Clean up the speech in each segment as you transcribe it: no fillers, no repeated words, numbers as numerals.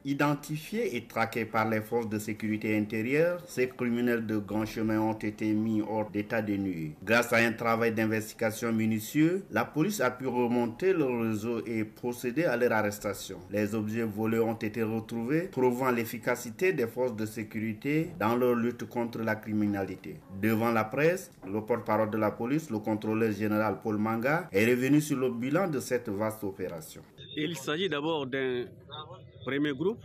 Identifiés et traqués par les forces de sécurité intérieure, ces criminels de grand chemin ont été mis hors d'état de nuire. Grâce à un travail d'investigation minutieux, la police a pu remonter le réseau et procéder à leur arrestation. Les objets volés ont été retrouvés, prouvant l'efficacité des forces de sécurité dans leur lutte contre la criminalité. Devant la presse, le porte-parole de la police, le contrôleur général Paul Manga, est revenu sur le bilan de cette vaste opération. Il s'agit d'abord d'un premier groupe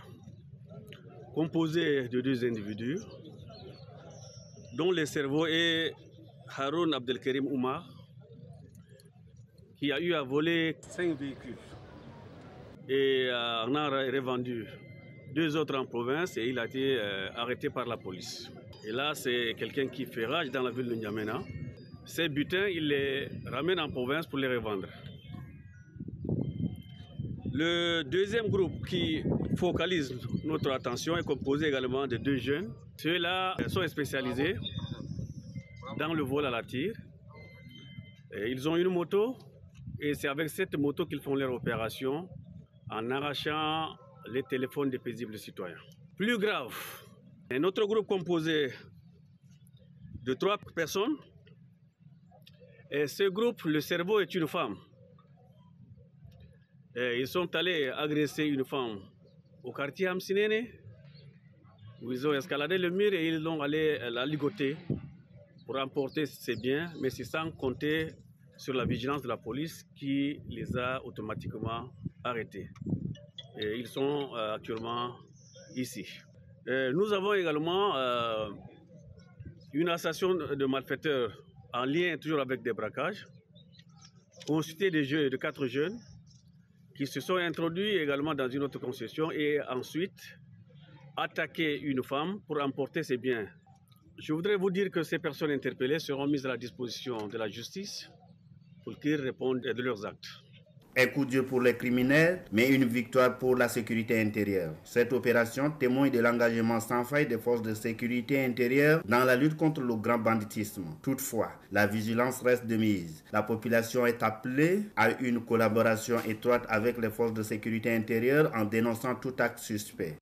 composé de deux individus dont le cerveau est Haroun Abdelkerim Oumar, qui a eu à voler 5 véhicules et en a revendu 2 autres en province, et il a été arrêté par la police. Et là, c'est quelqu'un qui fait rage dans la ville de N'Djamena. Ces butins, il les ramène en province pour les revendre. Le deuxième groupe qui focalise notre attention est composé également de 2 jeunes. Ceux-là sont spécialisés dans le vol à la tire. Et ils ont une moto et c'est avec cette moto qu'ils font leur opération en arrachant les téléphones des paisibles citoyens. Plus grave, un autre groupe composé de 3 personnes. Et ce groupe, le cerveau est une femme. Et ils sont allés agresser une femme au quartier Hamsinene, où ils ont escaladé le mur et ils l'ont allé la ligoter pour emporter ses biens, mais c'est sans compter sur la vigilance de la police qui les a automatiquement arrêtés. Et ils sont actuellement ici. Nous avons également une association de malfaiteurs en lien toujours avec des braquages, constituée de 4 jeunes qui se sont introduits également dans une autre concession et ensuite attaqué une femme pour emporter ses biens. Je voudrais vous dire que ces personnes interpellées seront mises à la disposition de la justice pour qu'ils répondent de leurs actes. Un coup dur pour les criminels, mais une victoire pour la sécurité intérieure. Cette opération témoigne de l'engagement sans faille des forces de sécurité intérieure dans la lutte contre le grand banditisme. Toutefois, la vigilance reste de mise. La population est appelée à une collaboration étroite avec les forces de sécurité intérieure en dénonçant tout acte suspect.